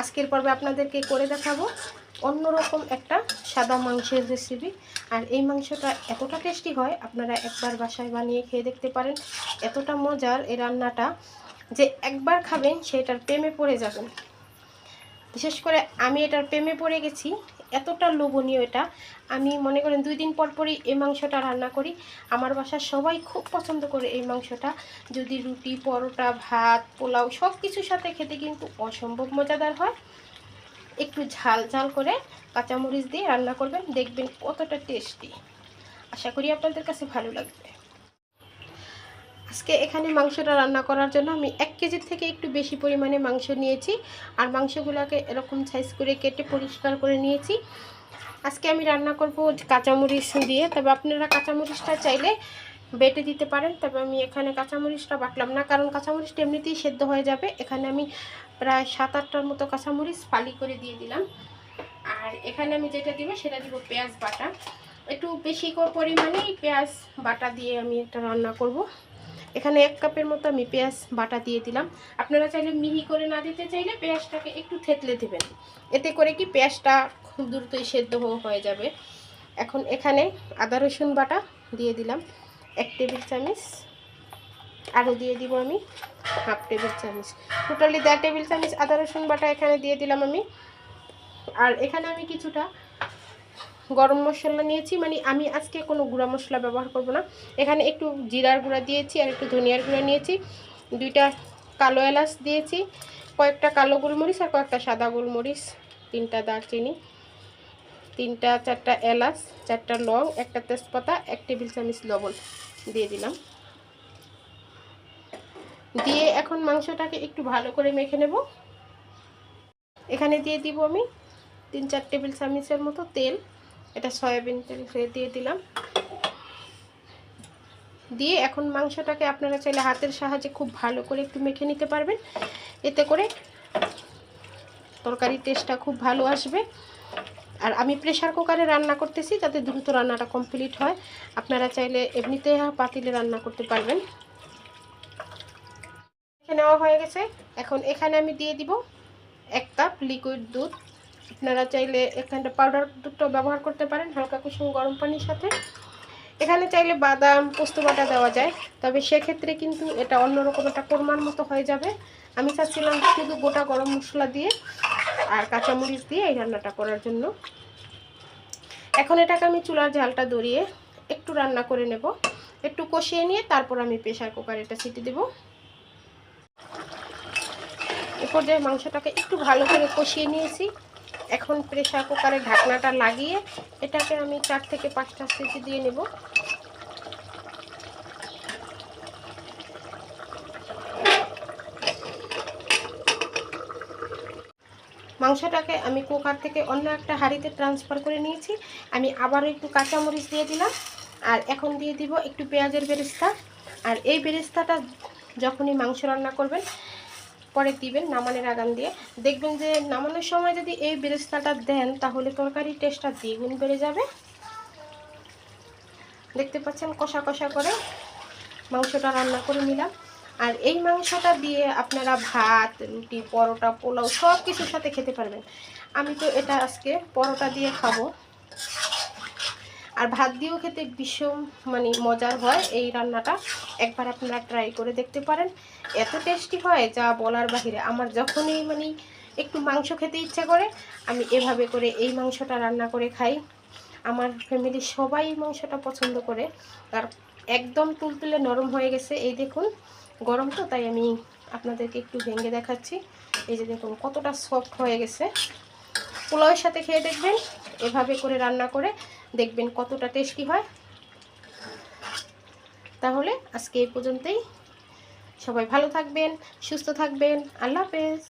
আজকের পর্বে আপনাদেরকে করে দেখাবো অন্যরকম একটা সাদা মাংসের রেসিপি। আর এই মাংসটা এতটা টেস্টি হয়, আপনারা একবার বাসায় বানিয়ে খেয়ে দেখতে পারেন। এতটা মজার এই রান্নাটা যে একবার খাবেন সেটার প্রেমে পড়ে যাবেন। বিশেষ করে আমি এটার প্রেমে পড়ে গেছি, এতটা লোভনীয় এটা। আমি মনে করেন 2 দিন পর পরই এই মাংসটা রান্না করি। আমার বাসার সবাই খুব পছন্দ করে এই মাংসটা। যদি রুটি, পরোটা, ভাত, পোলাও সব কিছুর সাথে খেতে কিন্তু অসম্ভব মজাদার হয়। একটু ঝাল ঝাল করে কাঁচামরিচ দিয়ে রান্না করবেন, দেখবেন কতটা টেস্টি। আশা করি আপনাদের কাছে ভালো লাগবে। আজকে এখানে মাংসটা রান্না করার জন্য আমি 1 কেজির থেকে একটু বেশি পরিমাণে মাংস নিয়েছি। আর মাংসগুলোকে এরকম সাইজ করে কেটে পরিষ্কার করে নিয়েছি। আজকে আমি রান্না করব কাঁচামরিচ দিয়ে, তবে আপনারা কাঁচামরিচটা চাইলে বেটে দিতে পারেন। তবে আমি এখানে কাঁচামরিচটা বাটলাম না, কারণ কাঁচামরিচটা এমনিতেই সেদ্ধ হয়ে যাবে। এখানে আমি প্রায় 7-8টার মতো কাঁচামরিচ ফালি করে দিয়ে দিলাম। আর এখানে আমি যেটা দিব সেটা দিব পেঁয়াজ বাটা। একটু বেশি পরিমাণেই পেঁয়াজ বাটা দিয়ে আমি এটা রান্না করব। এখানে 1 কাপের মতো আমি পেঁয়াজ বাটা দিয়ে দিলাম। আপনারা চাইলে মিহি করে না দিতে চাইলে পেঁয়াজটাকে একটু থেতলে দেবেন, এতে করে কি পেঁয়াজটা খুব দ্রুতই সেদ্ধ হয়ে যাবে। এখন এখানে আদা রসুন বাটা দিয়ে দিলাম 1 টেবিল চামচ। আরও দিয়ে দিব আমি 1/2 টেবিল চামচ। টোটালি 1.5 টেবিল চামচ আদা রসুন বাটা এখানে দিয়ে দিলাম আমি। আর এখানে আমি কিছুটা গরম মশলা নিয়েছি, মানে আমি আজকে কোনো গুঁড়া মশলা ব্যবহার করব না। এখানে একটু জিরার গুঁড়া দিয়েছি আর একটু ধনিয়ার গুঁড়া নিয়েছি, 2টা কালো এলাচ দিয়েছি, কয়েকটা কালো গোলমরিচ আর কয়েকটা সাদা গোলমরিচ, 3টা দারচিনি, 3-4টা এলাচ, 4টা লং, 1টা তেজপাতা, 1 টেবিল চামচ লবণ দিয়ে দিলাম। দিয়ে এখন মাংসটাকে একটু ভালো করে মেখে নেব। এখানে দিয়ে দিব আমি 3-4 টেবিল চামচের মতো তেল, এটা সয়াবিন তেল দিয়ে দিলাম। দিয়ে এখন মাংসটাকে আপনারা চাইলে হাতের সাহায্যে খুব ভালো করে একটু মেখে নিতে পারবেন, এতে করে তরকারির টেস্টটা খুব ভালো আসবে। আর আমি প্রেসার কুকারে রান্না করতেছি যাতে দ্রুত রান্নাটা কমপ্লিট হয়। আপনারা চাইলে এমনিতে পাতিলে রান্না করতে পারবেন। নেওয়া হয়ে গেছে। এখন এখানে আমি দিয়ে দিব 1 কাপ লিকুইড দুধ। আপনারা চাইলে এখানে পাউডার দুধটাও ব্যবহার করতে পারেন হালকা কুসুম গরম পানির সাথে। এখানে চাইলে বাদাম, পোস্ত বাটা দেওয়া যায়, তবে সেক্ষেত্রে কিন্তু এটা অন্যরকম একটা কোরমার মতো হয়ে যাবে। আমি চাচ্ছিলাম শুধু গোটা গরম মশলা দিয়ে আর কাঁচামরিচ দিয়ে এই রান্নাটা করার জন্য। এখন এটাকে আমি চুলার ঝালটা ধরিয়ে একটু রান্না করে নেব, একটু কষিয়ে নিয়ে তারপর আমি প্রেসার কুকারে এটা সিটি দেব। এরপর যে মাংসটাকে একটু ভালো করে কষিয়ে নিয়েছি। এখন প্রেসার কুকারে ঢাকনাটা লাগিয়ে এটাকে আমি 4 থেকে 5টা সিটি দিয়ে নেব। মাংসটাকে আমি কুকার থেকে অন্য একটা হাঁড়িতে ট্রান্সফার করে নিয়েছি। আমি আবারও একটু কাঁচামরিচ দিয়ে দিলাম। আর এখন দিয়ে দিব একটু পেঁয়াজের বেরেস্তা। আর এই বেরেস্তাটা যখনই মাংস রান্না করবেন পরে দিবেন নামানোর আগাম দিয়ে। দেখবেন যে নামানোর সময় যদি এই বেরেস্তাটা দেন তাহলে তরকারির টেস্টটা দ্বিগুণ বেড়ে যাবে। দেখতে পাচ্ছেন কষা কষা করে মাংসটা রান্না করে নিলাম। আর এই মাংসটা দিয়ে আপনারা ভাত, রুটি, পরোটা, পোলাও সব কিছুর সাথে খেতে পারবেন। আমি তো এটা আজকে পরোটা দিয়ে খাবো, আর ভাত দিয়েও খেতে ভীষণ মজার হয় এই রান্নাটা। একবার আপনারা ট্রাই করে দেখতে পারেন, এত টেস্টি হয় যা বলার বাহিরে। আমার যখনই একটু মাংস খেতে ইচ্ছা করে আমি এভাবে করে এই মাংসটা রান্না করে খাই। আমার ফ্যামিলির সবাই মাংসটা পছন্দ করে। আর একদম তুলতুলে নরম হয়ে গেছে, এই দেখুন। গরম তো তাই আমি আপনাদেরকে একটু ভেঙে দেখাচ্ছি। এই যে দেখুন কতটা সফট হয়ে গেছে। পোলাওয়ের সাথে খেয়ে দেখবেন, এভাবে করে রান্না করে দেখবেন কতটা টেস্টি হয়। তাহলে আজকে এই পর্যন্তই। সবাই ভালো থাকবেন, সুস্থ থাকবেন। আল্লাহ হাফেজ।